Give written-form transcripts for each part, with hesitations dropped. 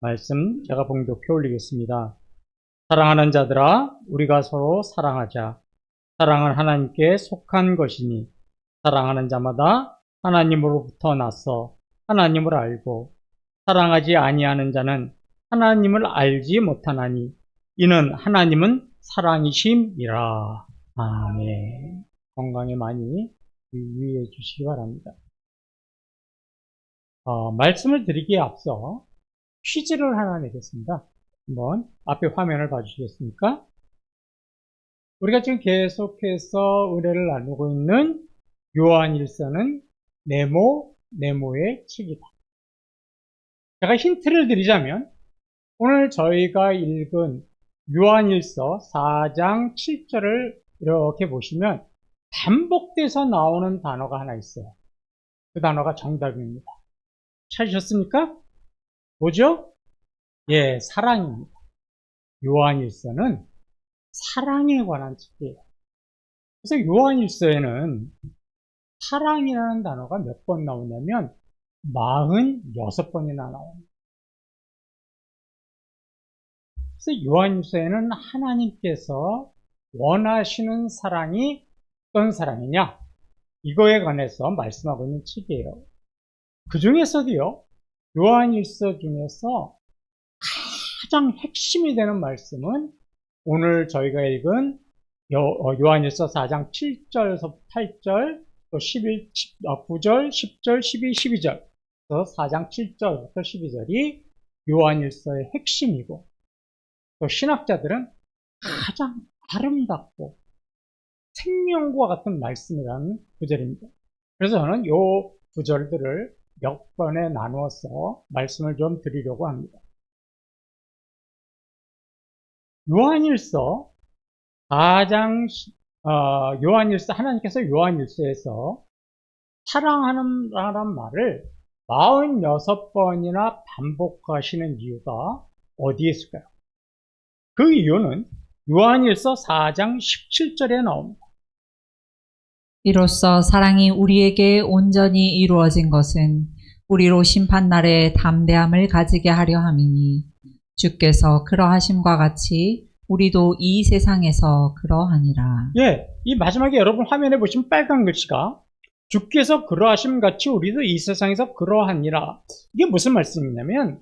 말씀 제가 봉독해 올리겠습니다. 사랑하는 자들아, 우리가 서로 사랑하자. 사랑은 하나님께 속한 것이니 사랑하는 자마다 하나님으로부터 나서 하나님을 알고 사랑하지 아니하는 자는 하나님을 알지 못하나니 이는 하나님은 사랑이심이라. 아멘. 건강에 많이 유의해 주시기 바랍니다. 말씀을 드리기에 앞서 퀴즈를 하나 내겠습니다. 한번 앞에 화면을 봐주시겠습니까? 우리가 지금 계속해서 은혜를 나누고 있는 요한일서는 네모의 책이다. 제가 힌트를 드리자면 오늘 저희가 읽은 요한일서 4장 7절을 이렇게 보시면 반복돼서 나오는 단어가 하나 있어요. 그 단어가 정답입니다. 찾으셨습니까? 뭐죠? 예, 사랑입니다. 요한일서는 사랑에 관한 책이에요. 그래서 요한일서에는 사랑이라는 단어가 몇 번 나오냐면 46번이나 나옵니다. 그래서 요한일서에는 하나님께서 원하시는 사랑이 어떤 사랑이냐? 이거에 관해서 말씀하고 있는 책이에요. 그 중에서도요, 요한일서 중에서 가장 핵심이 되는 말씀은 오늘 저희가 읽은 요한일서 4장 7절에서 8절, 또 9절, 10절, 12, 12절, 4장 7절부터 12절이 요한일서의 핵심이고, 또 신학자들은 가장 아름답고 생명과 같은 말씀이라는 구절입니다. 그래서 저는 이 구절들을 몇 번에 나누어서 말씀을 좀 드리려고 합니다. 요한일서 4장, 하나님께서 요한일서에서 사랑하는 말을 46번이나 반복하시는 이유가 어디에 있을까요? 그 이유는 요한일서 4장 17절에 나옵니다. 이로써 사랑이 우리에게 온전히 이루어진 것은 우리로 심판날에 담대함을 가지게 하려 함이니 주께서 그러하심과 같이 우리도 이 세상에서 그러하니라. 예, 이 마지막에 여러분 화면에 보시면 빨간 글씨가 주께서 그러하심 같이 우리도 이 세상에서 그러하니라. 이게 무슨 말씀이냐면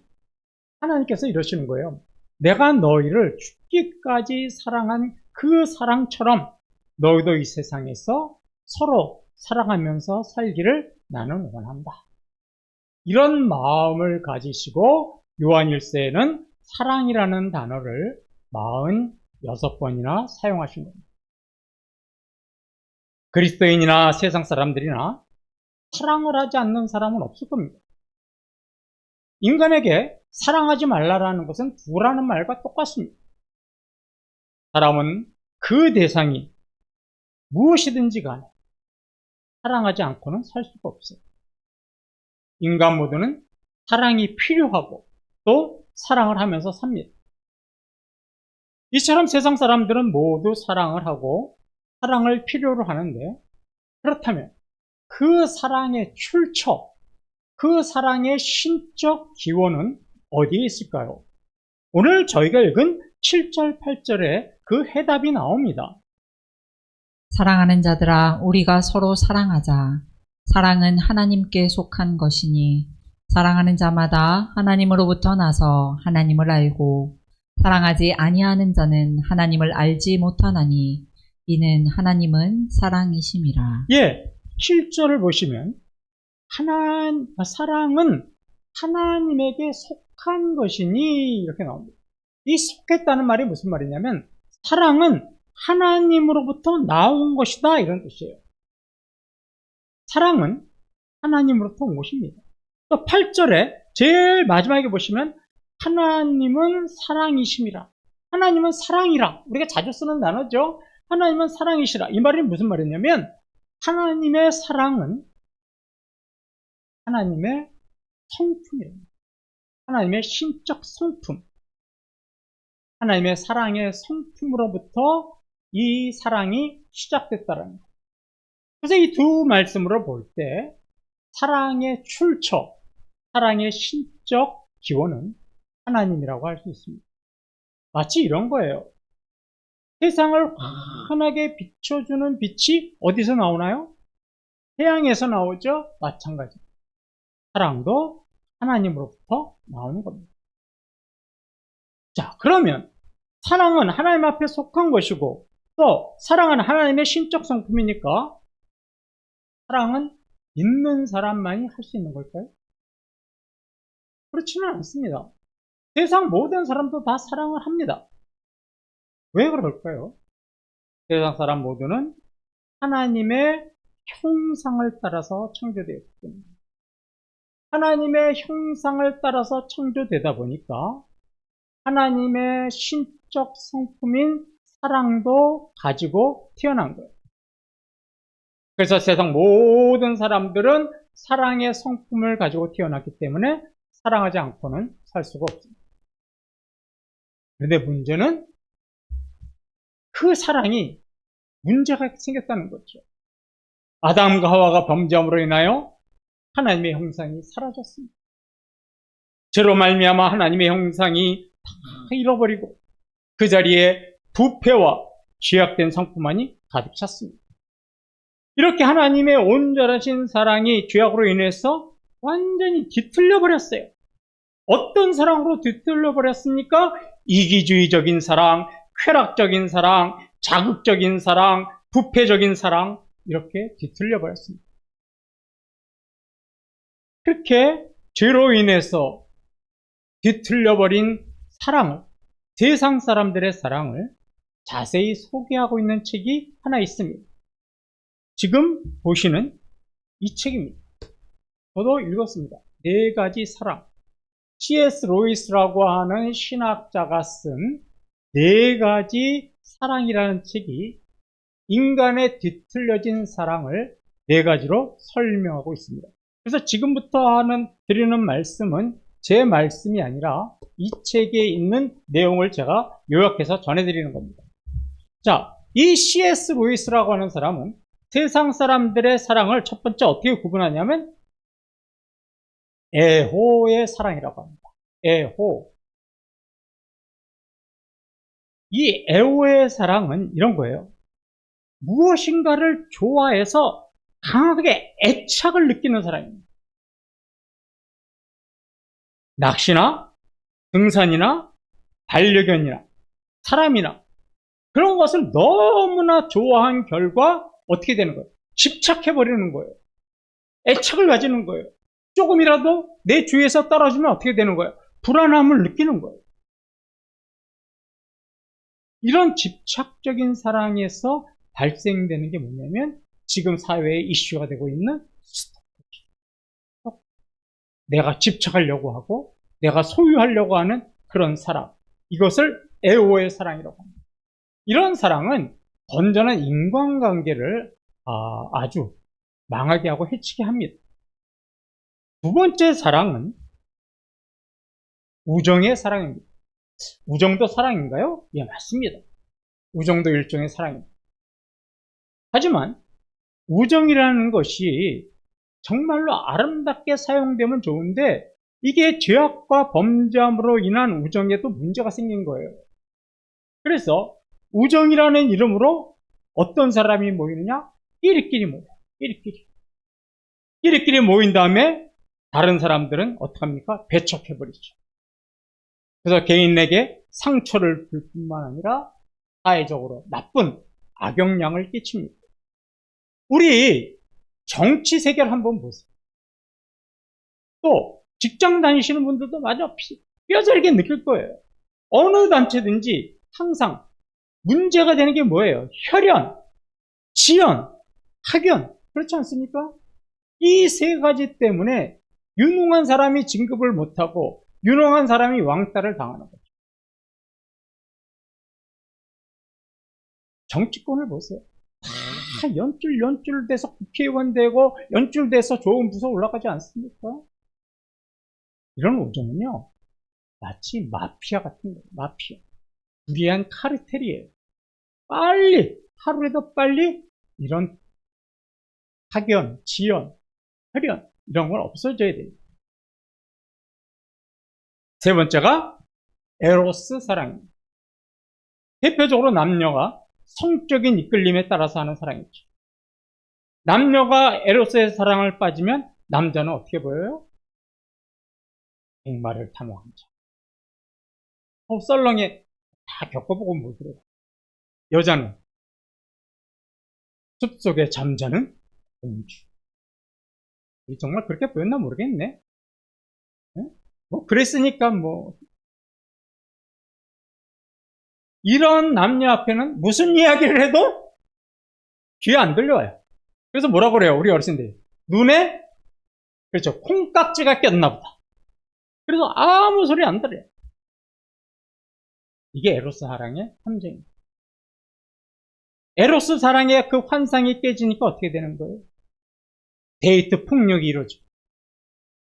하나님께서 이러시는 거예요. 내가 너희를 죽기까지 사랑한 그 사랑처럼 너희도 이 세상에서 서로 사랑하면서 살기를 나는 원한다. 이런 마음을 가지시고 요한일서에는 사랑이라는 단어를 46번이나 사용하신 겁니다. 그리스도인이나 세상 사람들이나 사랑을 하지 않는 사람은 없을 겁니다. 인간에게 사랑하지 말라라는 것은 두라는 말과 똑같습니다. 사람은 그 대상이 무엇이든지 간에 사랑하지 않고는 살 수가 없어요. 인간 모두는 사랑이 필요하고 또 사랑을 하면서 삽니다. 이처럼 세상 사람들은 모두 사랑을 하고 사랑을 필요로 하는데, 그렇다면 그 사랑의 출처, 그 사랑의 신적 기원은 어디에 있을까요? 오늘 저희가 읽은 7절, 8절에 그 해답이 나옵니다. 사랑하는 자들아, 우리가 서로 사랑하자. 사랑은 하나님께 속한 것이니 사랑하는 자마다 하나님으로부터 나서 하나님을 알고 사랑하지 아니하는 자는 하나님을 알지 못하나니 이는 하나님은 사랑이심이라. 예, 7절을 보시면 사랑은 하나님에게 속한 것이니 이렇게 나옵니다. 이 속했다는 말이 무슨 말이냐면 사랑은 하나님으로부터 나온 것이다 이런 뜻이에요. 사랑은 하나님으로부터 온 것입니다. 또 8절에 제일 마지막에 보시면 하나님은 사랑이심이라. 하나님은 사랑이라. 우리가 자주 쓰는 단어죠. 하나님은 사랑이시라. 이 말이 무슨 말이냐면 하나님의 사랑은 하나님의 성품이랍니다. 하나님의 신적 성품. 하나님의 사랑의 성품으로부터 이 사랑이 시작됐다는 것. 그래서 이 두 말씀으로 볼 때 사랑의 출처, 사랑의 신적 기원은 하나님이라고 할 수 있습니다. 마치 이런 거예요. 세상을 환하게 비춰주는 빛이 어디서 나오나요? 태양에서 나오죠? 마찬가지. 사랑도 하나님으로부터 나오는 겁니다. 자, 그러면 사랑은 하나님 앞에 속한 것이고 또 사랑은 하나님의 신적 성품이니까 사랑은 있는 사람만이 할 수 있는 걸까요? 그렇지는 않습니다. 세상 모든 사람도 다 사랑을 합니다. 왜 그럴까요? 세상 사람 모두는 하나님의 형상을 따라서 창조되었기 때문에 하나님의 형상을 따라서 창조되다 보니까 하나님의 신적 성품인 사랑도 가지고 태어난 거예요. 그래서 세상 모든 사람들은 사랑의 성품을 가지고 태어났기 때문에 사랑하지 않고는 살 수가 없습니다. 그런데 문제는 그 사랑이 문제가 생겼다는 거죠. 아담과 하와가 범죄함으로 인하여 하나님의 형상이 사라졌습니다. 죄로 말미암아 하나님의 형상이 다 잃어버리고 그 자리에 부패와 죄악된 성품만이 가득 찼습니다. 이렇게 하나님의 온전하신 사랑이 죄악으로 인해서 완전히 뒤틀려 버렸어요. 어떤 사랑으로 뒤틀려 버렸습니까? 이기주의적인 사랑, 쾌락적인 사랑, 자극적인 사랑, 부패적인 사랑, 이렇게 뒤틀려 버렸습니다. 그렇게 죄로 인해서 뒤틀려 버린 사랑을, 세상 사람들의 사랑을 자세히 소개하고 있는 책이 하나 있습니다. 지금 보시는 이 책입니다. 저도 읽었습니다. 4가지 사랑. C.S. 로이스라고 하는 신학자가 쓴 4가지 사랑이라는 책이 인간의 뒤틀려진 사랑을 4가지로 설명하고 있습니다. 그래서 지금부터 드리는 말씀은 제 말씀이 아니라 이 책에 있는 내용을 제가 요약해서 전해드리는 겁니다. 자, 이 C.S. 로이스라고 하는 사람은 세상 사람들의 사랑을 첫 번째 어떻게 구분하냐면 애호의 사랑이라고 합니다. 애호. 이 애호의 사랑은 이런 거예요. 무엇인가를 좋아해서 강하게 애착을 느끼는 사랑입니다. 낚시나 등산이나 반려견이나 사람이나 그런 것을 너무나 좋아한 결과 어떻게 되는 거예요? 집착해버리는 거예요. 애착을 가지는 거예요. 조금이라도 내 주위에서 떨어지면 어떻게 되는 거예요? 불안함을 느끼는 거예요. 이런 집착적인 사랑에서 발생되는 게 뭐냐면 지금 사회에 이슈가 되고 있는 스토커. 내가 집착하려고 하고 내가 소유하려고 하는 그런 사랑. 이것을 애호의 사랑이라고 합니다. 이런 사랑은 건전한 인간관계를 아주 망하게 하고 해치게 합니다. 두 번째 사랑은 우정의 사랑입니다. 우정도 사랑인가요? 예, 맞습니다. 우정도 일종의 사랑입니다. 하지만 우정이라는 것이 정말로 아름답게 사용되면 좋은데 이게 죄악과 범죄함으로 인한 우정에도 문제가 생긴 거예요. 그래서 우정이라는 이름으로 어떤 사람이 모이느냐? 끼리끼리 모여요. 끼리끼리 모인 다음에 다른 사람들은 어떡합니까? 배척해버리죠. 그래서 개인에게 상처를 줄 뿐만 아니라 사회적으로 나쁜 악영향을 끼칩니다. 우리 정치 세계를 한번 보세요. 또 직장 다니시는 분들도 마저 뼈저리게 느낄 거예요. 어느 단체든지 항상 문제가 되는 게 뭐예요? 혈연, 지연, 학연. 그렇지 않습니까? 이 3가지 때문에 유능한 사람이 진급을 못하고 유능한 사람이 왕따를 당하는 거죠. 정치권을 보세요. 다 연줄돼서 국회의원 되고 연줄돼서 좋은 부서 올라가지 않습니까? 이런 우정은요, 마치 마피아 같은 거예요. 마피아. 불의한 카르텔이에요. 빨리, 하루라도 빨리 이런 학연, 지연, 혈연 이런 건 없어져야 돼요. 세 번째가 에로스 사랑입니다. 대표적으로 남녀가 성적인 이끌림에 따라서 하는 사랑이죠. 남녀가 에로스의 사랑을 빠지면 남자는 어떻게 보여요? 백마를 탐험한 자. 썰렁에 다 겪어보고 못 그래요. 여자는 숲속에 잠자는 공주. 정말 그렇게 보였나 모르겠네. 뭐 그랬으니까 뭐 이런 남녀 앞에는 무슨 이야기를 해도 귀에 안 들려와요. 그래서 뭐라고 그래요? 우리 어르신들이 눈에 그렇죠 콩깍지가 꼈나 보다. 그래서 아무 소리 안 들려요. 이게 에로스 사랑의 함정입니다. 에로스 사랑의 그 환상이 깨지니까 어떻게 되는 거예요? 데이트 폭력이 이루어지고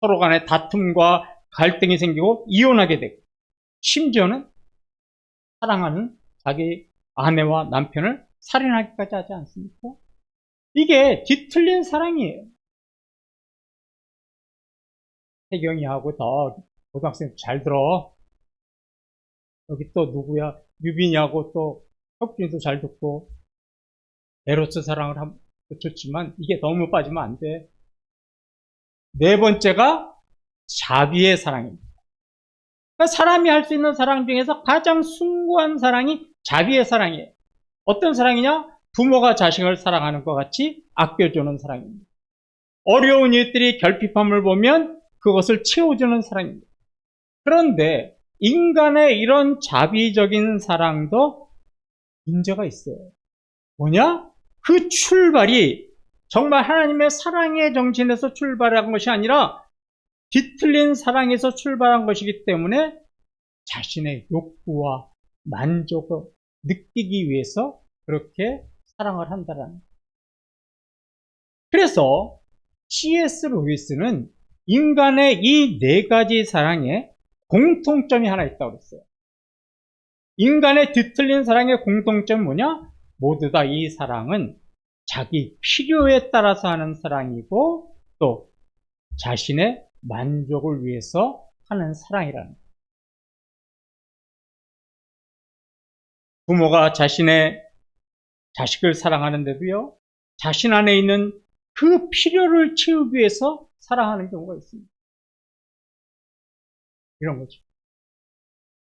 서로 간에 다툼과 갈등이 생기고 이혼하게 되고 심지어는 사랑하는 자기 아내와 남편을 살인하기까지 하지 않습니까? 이게 뒤틀린 사랑이에요. 혜경이하고 더 고등학생 잘 들어. 여기 또 누구야? 유빈이하고 또 혁준이도 잘 듣고 에로스 사랑을 하면 좋지만 이게 너무 빠지면 안 돼. 네 번째가 자비의 사랑입니다. 그러니까 사람이 할 수 있는 사랑 중에서 가장 숭고한 사랑이 자비의 사랑이에요. 어떤 사랑이냐? 부모가 자식을 사랑하는 것 같이 아껴주는 사랑입니다. 어려운 이웃들이 결핍함을 보면 그것을 채워주는 사랑입니다. 그런데 인간의 이런 자비적인 사랑도 문제가 있어요. 뭐냐? 그 출발이 정말 하나님의 사랑의 정신에서 출발한 것이 아니라 뒤틀린 사랑에서 출발한 것이기 때문에 자신의 욕구와 만족을 느끼기 위해서 그렇게 사랑을 한다는 거예요. 그래서 C.S. 루이스는 인간의 이 네 가지 사랑에 공통점이 하나 있다고 그랬어요. 인간의 뒤틀린 사랑의 공통점은 뭐냐? 모두 다 이 사랑은 자기 필요에 따라서 하는 사랑이고 또 자신의 만족을 위해서 하는 사랑이라는 거예요. 부모가 자신의 자식을 사랑하는데도요, 자신 안에 있는 그 필요를 채우기 위해서 사랑하는 경우가 있습니다. 이런 거죠.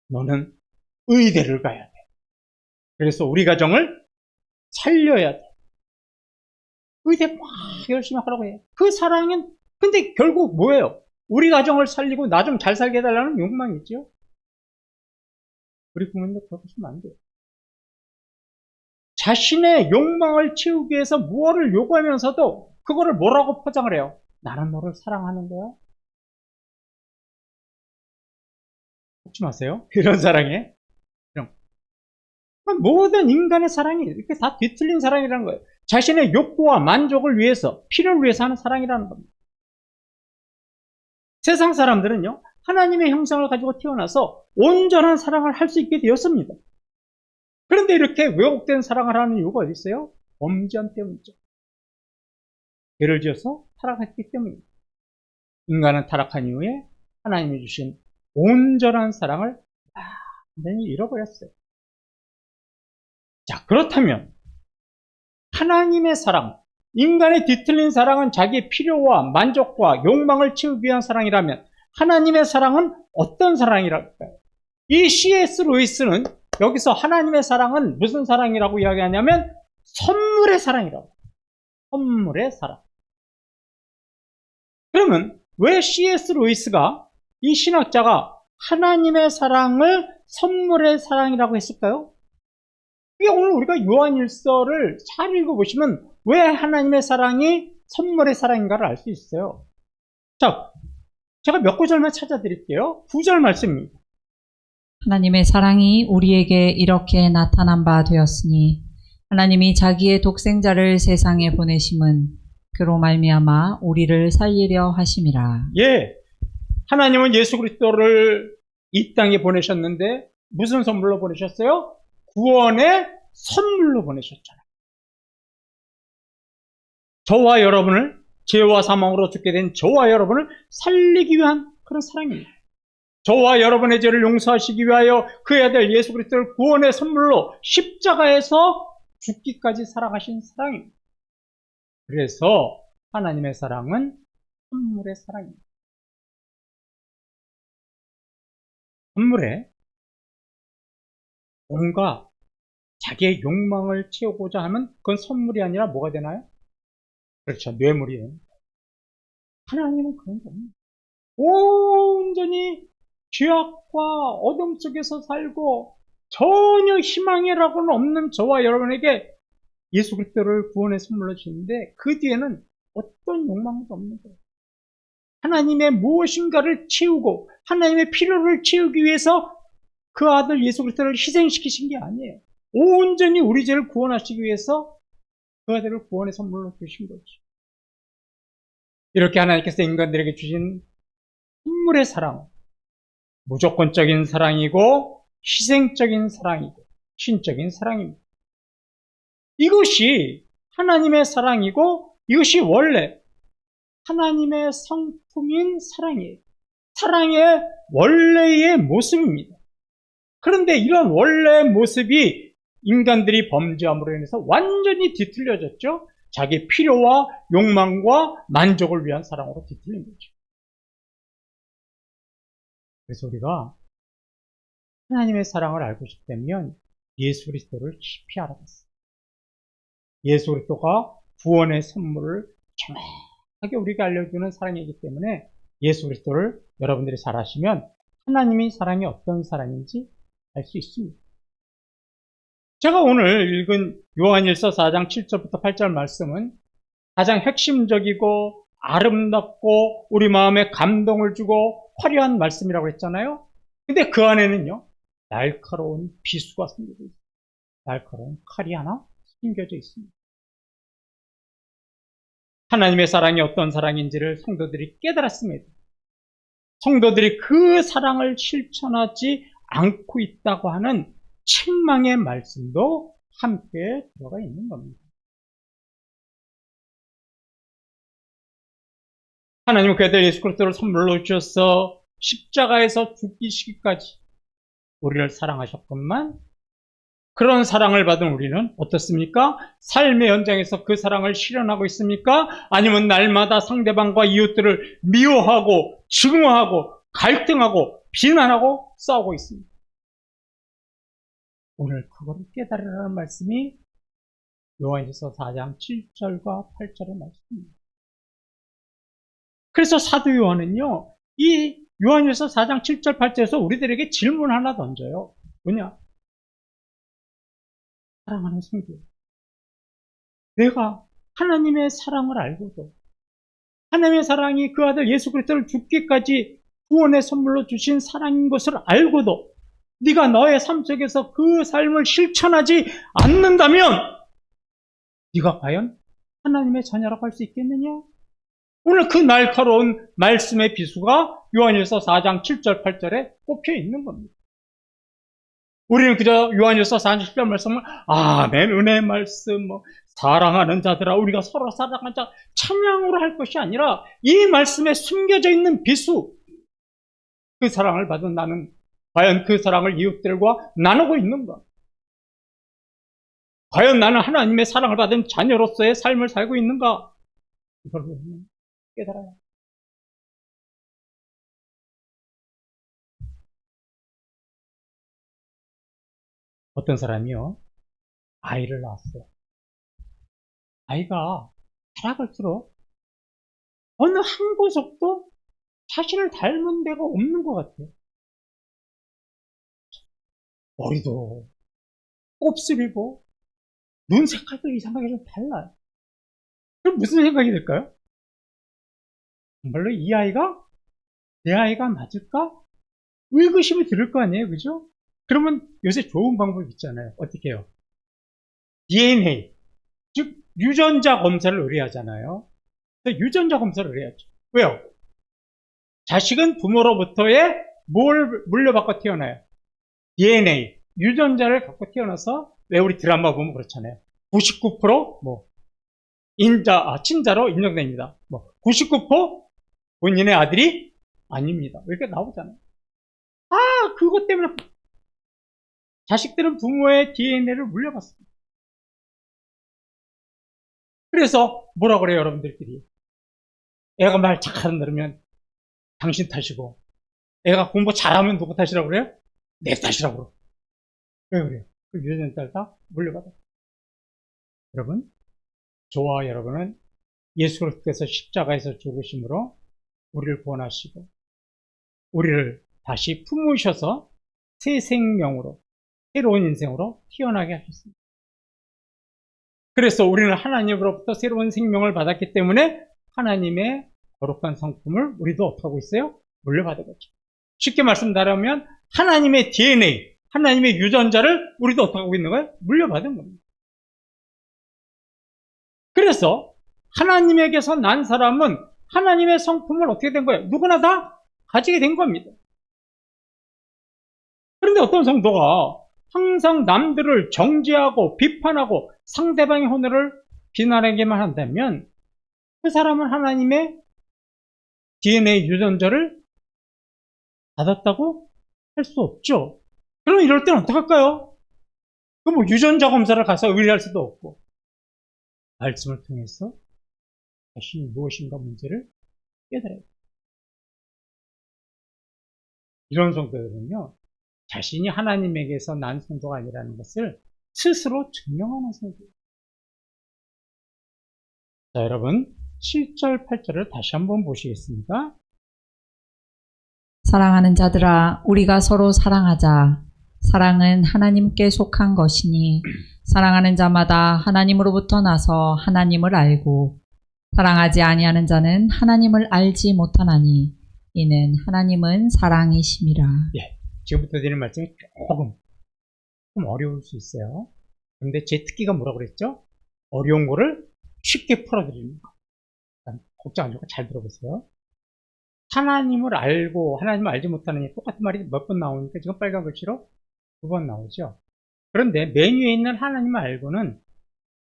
너는 의대를 가야 돼. 그래서 우리 가정을 살려야 돼. 의대 막 열심히 하라고 해요. 그 사랑은 근데 결국 뭐예요? 우리 가정을 살리고 나 좀 잘 살게 해달라는 욕망이죠. 우리 부모님도 그렇게 하시면 안 돼요. 자신의 욕망을 채우기 위해서 무엇을 요구하면서도 그거를 뭐라고 포장을 해요? 나는 너를 사랑하는데요. 혹시 마세요? 이런 사랑에 이런. 모든 인간의 사랑이 이렇게 다 뒤틀린 사랑이라는 거예요. 자신의 욕구와 만족을 위해서, 필요를 위해서 하는 사랑이라는 겁니다. 세상 사람들은요, 하나님의 형상을 가지고 태어나서 온전한 사랑을 할 수 있게 되었습니다. 그런데 이렇게 왜곡된 사랑을 하는 이유가 어디 있어요? 범죄함 때문이죠. 죄를 지어서 타락했기 때문입니다. 인간은 타락한 이후에 하나님이 주신 온전한 사랑을 완전히 잃어버렸어요. 자, 그렇다면 하나님의 사랑, 인간의 뒤틀린 사랑은 자기의 필요와 만족과 욕망을 채우기 위한 사랑이라면 하나님의 사랑은 어떤 사랑이랄까요? 이 C.S. 루이스는 여기서 하나님의 사랑은 무슨 사랑이라고 이야기하냐면 선물의 사랑이라고. 선물의 사랑. 그러면 왜 C.S. 루이스가 이 신학자가 하나님의 사랑을 선물의 사랑이라고 했을까요? 이게 오늘 우리가 요한일서를 잘 읽어보시면 왜 하나님의 사랑이 선물의 사랑인가를 알 수 있어요. 자, 제가 몇 구절만 찾아드릴게요. 9절 말씀입니다. 하나님의 사랑이 우리에게 이렇게 나타난 바 되었으니 하나님이 자기의 독생자를 세상에 보내심은 그로 말미암아 우리를 살리려 하심이라. 예, 하나님은 예수 그리스도를 이 땅에 보내셨는데 무슨 선물로 보내셨어요? 구원의 선물로 보내셨잖아요. 저와 여러분을 죄와 사망으로 죽게 된 저와 여러분을 살리기 위한 그런 사랑입니다. 저와 여러분의 죄를 용서하시기 위하여 그의 아들 예수 그리스도를 구원의 선물로 십자가에서 죽기까지 살아가신 사랑입니다. 그래서 하나님의 사랑은 선물의 사랑입니다. 선물에 뭔가 자기의 욕망을 채우고자 하면 그건 선물이 아니라 뭐가 되나요? 그렇죠. 뇌물이에요. 하나님은 그런 게 없습니다. 온전히 죄악과 어둠 속에서 살고 전혀 희망이라고는 없는 저와 여러분에게 예수 그리스도를 구원의 선물로 주는데 그 뒤에는 어떤 욕망도 없는 거예요. 하나님의 무엇인가를 채우고 하나님의 필요를 채우기 위해서 그 아들 예수 그리스도를 희생시키신 게 아니에요. 온전히 우리 죄를 구원하시기 위해서 그 아들을 구원의 선물로 주신 거죠. 이렇게 하나님께서 인간들에게 주신 선물의 사랑, 무조건적인 사랑이고 희생적인 사랑이고 신적인 사랑입니다. 이것이 하나님의 사랑이고 이것이 원래 하나님의 성품인 사랑이에요. 사랑의 원래의 모습입니다. 그런데 이런 원래 모습이 인간들이 범죄함으로 인해서 완전히 뒤틀려졌죠. 자기 필요와 욕망과 만족을 위한 사랑으로 뒤틀린 거죠. 그래서 우리가 하나님의 사랑을 알고 싶다면 예수 그리스도를 깊이 알아봤어요. 예수 그리스도가 구원의 선물을 정확하게 우리가 알려주는 사랑이기 때문에 예수 그리스도를 여러분들이 잘 아시면 하나님의 사랑이 어떤 사랑인지 알 수 있습니다. 제가 오늘 읽은 요한일서 4장 7절부터 8절 말씀은 가장 핵심적이고 아름답고 우리 마음에 감동을 주고 화려한 말씀이라고 했잖아요. 근데 그 안에는요, 날카로운 비수가 숨겨져 있습니다. 날카로운 칼이 하나 숨겨져 있습니다. 하나님의 사랑이 어떤 사랑인지를 성도들이 깨달았습니다. 성도들이 그 사랑을 실천하지 않고 있다고 하는 책망의 말씀도 함께 들어가 있는 겁니다. 하나님은 그 아들 예수 그리스도를 선물로 주셔서 십자가에서 죽이시기까지 우리를 사랑하셨건만 그런 사랑을 받은 우리는 어떻습니까? 삶의 현장에서 그 사랑을 실현하고 있습니까? 아니면 날마다 상대방과 이웃들을 미워하고 증오하고 갈등하고 비난하고 싸우고 있습니다. 오늘 그거를 깨달으라는 말씀이 요한일서 4장 7절과 8절의 말씀입니다. 그래서 사도 요한은요, 이 요한일서 4장 7절 8절에서 우리들에게 질문 하나 던져요. 뭐냐? 사랑하는 성도, 내가 하나님의 사랑을 알고도 하나님의 사랑이 그 아들 예수 그리스도를 죽기까지 구원의 선물로 주신 사랑인 것을 알고도 네가 너의 삶 속에서 그 삶을 실천하지 않는다면 네가 과연 하나님의 자녀라고 할 수 있겠느냐? 오늘 그 날카로운 말씀의 비수가 요한일서 4장 7절 8절에 꼽혀 있는 겁니다. 우리는 그저 요한일서 4장 7절 말씀을 아멘 은혜의 말씀 사랑하는 자들아 우리가 서로 사랑하자 찬양으로 할 것이 아니라 이 말씀에 숨겨져 있는 비수, 그 사랑을 받은 나는 과연 그 사랑을 이웃들과 나누고 있는가? 과연 나는 하나님의 사랑을 받은 자녀로서의 삶을 살고 있는가? 이걸 깨달아요. 어떤 사람이요, 아이를 낳았어요. 아이가 자라갈수록 어느 한 구석도 자신을 닮은 데가 없는 것 같아요. 머리도 곱슬이고 눈 색깔도 이상하게 좀 달라요. 그럼 무슨 생각이 들까요? 정말로 이 아이가 내 아이가 맞을까? 의구심이 들을 거 아니에요, 그죠? 그러면 요새 좋은 방법이 있잖아요. 어떻게 해요? DNA, 즉 유전자 검사를 의뢰하잖아요. 유전자 검사를 의뢰하죠. 왜요? 자식은 부모로부터의 뭘 물려받고 태어나요? DNA, 유전자를 갖고 태어나서, 왜 우리 드라마 보면 그렇잖아요. 99% 친자로 인정됩니다. 99% 본인의 아들이 아닙니다. 이렇게 나오잖아요. 그것 때문에 자식들은 부모의 DNA를 물려받습니다. 그래서 뭐라 그래요, 여러분들끼리? 애가 말 착하다 그러면 당신 탓이고, 애가 공부 잘하면 누구 탓이라고 그래요? 내 탓이라고 그래요. 왜 그래요? 그 유전자 딸 다 물려받아요. 여러분, 저와 여러분은 예수 그리스도께서 십자가에서 죽으심으로 우리를 구원하시고 우리를 다시 품으셔서 새 생명으로, 새로운 인생으로 태어나게 하셨습니다. 그래서 우리는 하나님으로부터 새로운 생명을 받았기 때문에 하나님의 거룩한 성품을 우리도 어떻게 하고 있어요? 물려받은 거죠. 쉽게 말씀드리면 하나님의 DNA, 하나님의 유전자를 우리도 어떻게 하고 있는 거예요? 물려받은 겁니다. 그래서 하나님에게서 난 사람은 하나님의 성품을 어떻게 된 거예요? 누구나 다 가지게 된 겁니다. 그런데 어떤 성도가 항상 남들을 정죄하고 비판하고 상대방의 혼을 비난하게만 한다면 그 사람은 하나님의 DNA 유전자를 받았다고 할 수 없죠. 그럼 이럴 때는 어떡할까요? 그 뭐 유전자 검사를 가서 의뢰할 수도 없고 말씀을 통해서 자신이 무엇인가 문제를 깨달아야 돼요. 이런 성도들은요, 자신이 하나님에게서 난 성도가 아니라는 것을 스스로 증명하는 성도예요. 자, 여러분 7절, 8절을 다시 한번 보시겠습니다. 사랑하는 자들아, 우리가 서로 사랑하자. 사랑은 하나님께 속한 것이니 사랑하는 자마다 하나님으로부터 나서 하나님을 알고 사랑하지 아니하는 자는 하나님을 알지 못하나니 이는 하나님은 사랑이심이라. 예, 지금부터 드리는 말씀이 조금 어려울 수 있어요. 그런데 제 특기가 뭐라고 그랬죠? 어려운 거를 쉽게 풀어드리는 거. 걱정 안 하고 잘 들어보세요. 하나님을 알고 하나님을 알지 못하는 똑같은 말이 몇 번 나오니까 지금 빨간 글씨로 2번 나오죠. 그런데 맨 위에 있는 하나님을 알고는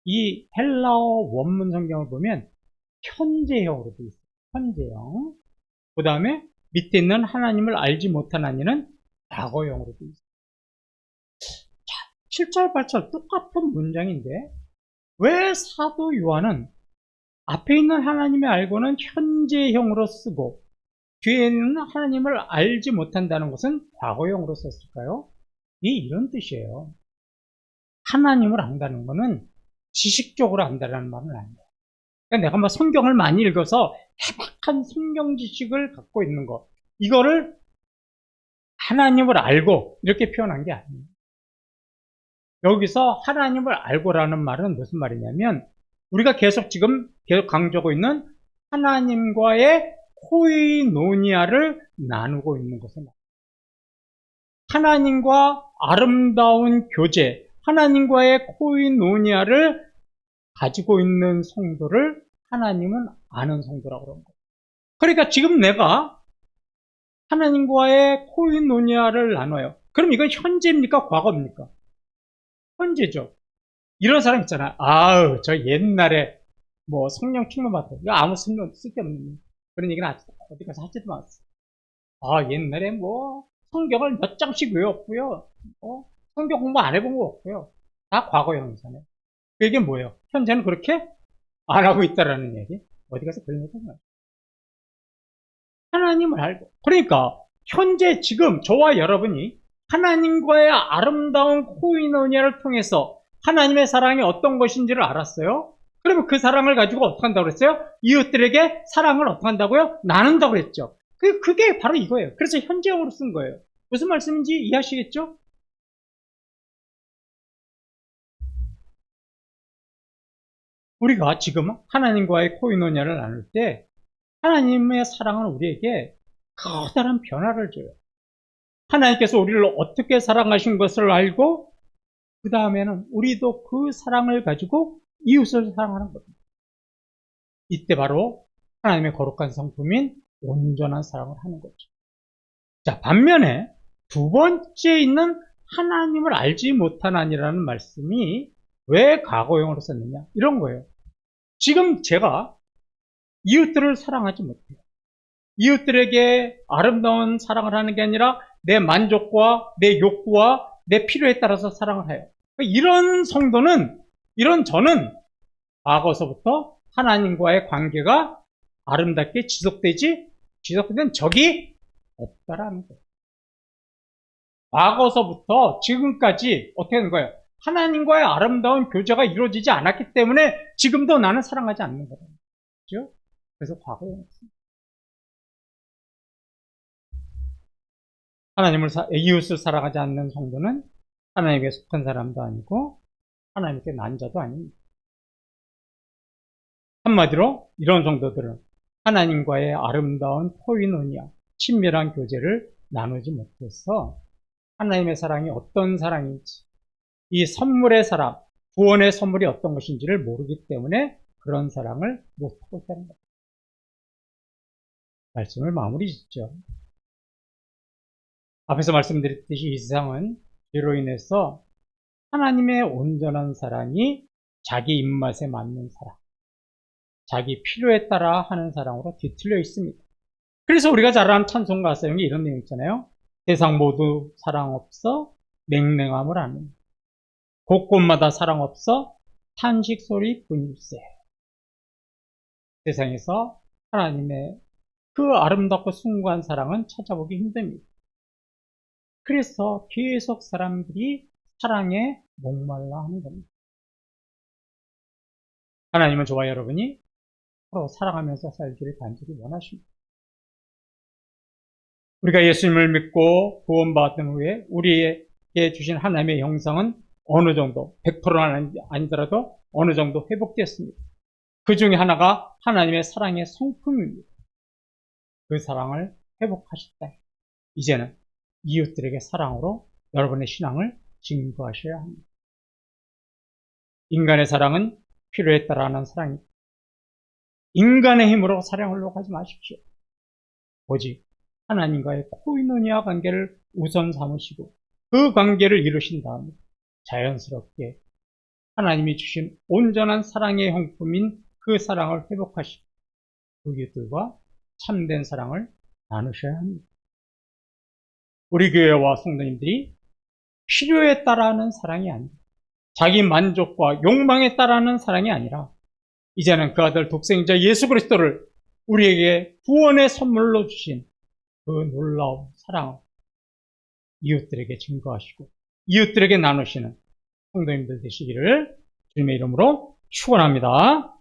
이 헬라어 원문 성경을 보면 현재형으로 되어 있어요. 현재형. 그 다음에 밑에 있는 하나님을 알지 못하나니는 과거형으로 되어 있어요. 자, 7절, 8절 똑같은 문장인데 왜 사도 요한은 앞에 있는 하나님을 알고는 현재형으로 쓰고 뒤에 있는 하나님을 알지 못한다는 것은 과거형으로 썼을까요? 이런 뜻이에요. 하나님을 안다는 것은 지식적으로 안다는 말은 아니에요. 그러니까 내가 뭐 성경을 많이 읽어서 해박한 성경 지식을 갖고 있는 것, 이거를 하나님을 알고 이렇게 표현한 게 아니에요. 여기서 하나님을 알고라는 말은 무슨 말이냐면 우리가 계속 강조하고 있는 하나님과의 코이노니아를 나누고 있는 것은 하나님과 아름다운 교제, 하나님과의 코이노니아를 가지고 있는 성도를 하나님은 아는 성도라고 그러는 거예요. 그러니까 지금 내가 하나님과의 코이노니아를 나눠요. 그럼 이건 현재입니까? 과거입니까? 현재죠. 이런 사람 있잖아. 아우, 저 옛날에 뭐 성령 충만 받았어. 이거 아무 쓸데없는 그런 얘기는 어디 가서 하지도 않았어. 아, 옛날에 뭐 성경을 몇 장씩 외웠고요. 성경 공부 안 해본 거 없고요. 다 과거형이잖아요. 이게 뭐예요? 현재는 그렇게 안 하고 있다라는 얘기. 어디 가서 그런 얘기 하지 마요. 하나님을 알고. 그러니까 현재 지금 저와 여러분이 하나님과의 아름다운 코이노니아를 통해서 하나님의 사랑이 어떤 것인지를 알았어요. 그러면 그 사랑을 가지고 어떻게 한다고 그랬어요? 이웃들에게 사랑을 어떻게 한다고요? 나눈다고 그랬죠. 그게 바로 이거예요. 그래서 현재형으로 쓴 거예요. 무슨 말씀인지 이해하시겠죠? 우리가 지금 하나님과의 코이노니아를 나눌 때 하나님의 사랑은 우리에게 커다란 변화를 줘요. 하나님께서 우리를 어떻게 사랑하신 것을 알고 그 다음에는 우리도 그 사랑을 가지고 이웃을 사랑하는 겁니다. 이때 바로 하나님의 거룩한 성품인 온전한 사랑을 하는 거죠. 자, 반면에 두 번째 있는 하나님을 알지 못하나니라는 말씀이 왜 과거형으로 썼느냐? 이런 거예요. 지금 제가 이웃들을 사랑하지 못해요. 이웃들에게 아름다운 사랑을 하는 게 아니라 내 만족과 내 욕구와 내 필요에 따라서 사랑을 해요. 이런 성도는, 이런 저는 과거서부터 하나님과의 관계가 아름답게 지속된 적이 없다라는 거예요. 과거서부터 지금까지 어떻게 되는 거예요? 하나님과의 아름다운 교제가 이루어지지 않았기 때문에 지금도 나는 사랑하지 않는 거예요. 그렇죠? 그래서 과거에 이웃을 사랑하지 않는 성도는 하나님께 속한 사람도 아니고 하나님께 난 자도 아닙니다. 한마디로 이런 성도들은 하나님과의 아름다운 코이노니아, 친밀한 교제를 나누지 못해서 하나님의 사랑이 어떤 사랑인지, 이 선물의 사랑, 구원의 선물이 어떤 것인지를 모르기 때문에 그런 사랑을 못하고 있다는 겁니다. 말씀을 마무리 짓죠. 앞에서 말씀드렸듯이 이 세상은 죄로 인해서 하나님의 온전한 사랑이 자기 입맛에 맞는 사랑, 자기 필요에 따라 하는 사랑으로 뒤틀려 있습니다. 그래서 우리가 잘 아는 찬송가 가사에 이런 내용 있잖아요. 세상 모두 사랑 없어 맹맹함을 아는, 곳곳마다 사랑 없어 탄식 소리 뿐일세. 세상에서 하나님의 그 아름답고 숭고한 사랑은 찾아보기 힘듭니다. 그래서 계속 사람들이 사랑에 목말라 하는 겁니다. 하나님은 저와 여러분이 서로 사랑하면서 살기를 간절히 원하십니다. 우리가 예수님을 믿고 구원받은 후에 우리에게 주신 하나님의 형상은 어느 정도, 100%는 아니더라도 어느 정도 회복됐습니다. 그 중에 하나가 하나님의 사랑의 성품입니다. 그 사랑을 회복하셨다. 이제는 이웃들에게 사랑으로 여러분의 신앙을 증거하셔야 합니다. 인간의 사랑은 필요에 따라 하는 사랑입니다. 인간의 힘으로 사랑하려고 하지 마십시오. 오직 하나님과의 코이노니아 관계를 우선 삼으시고 그 관계를 이루신 다음에 자연스럽게 하나님이 주신 온전한 사랑의 형품인 그 사랑을 회복하시고 그 이웃들과 참된 사랑을 나누셔야 합니다. 우리 교회와 성도님들이 필요에 따라하는 사랑이 아니라 자기 만족과 욕망에 따라하는 사랑이 아니라 이제는 그 아들 독생자 예수 그리스도를 우리에게 구원의 선물로 주신 그 놀라운 사랑을 이웃들에게 증거하시고 이웃들에게 나누시는 성도님들 되시기를 주님의 이름으로 축원합니다.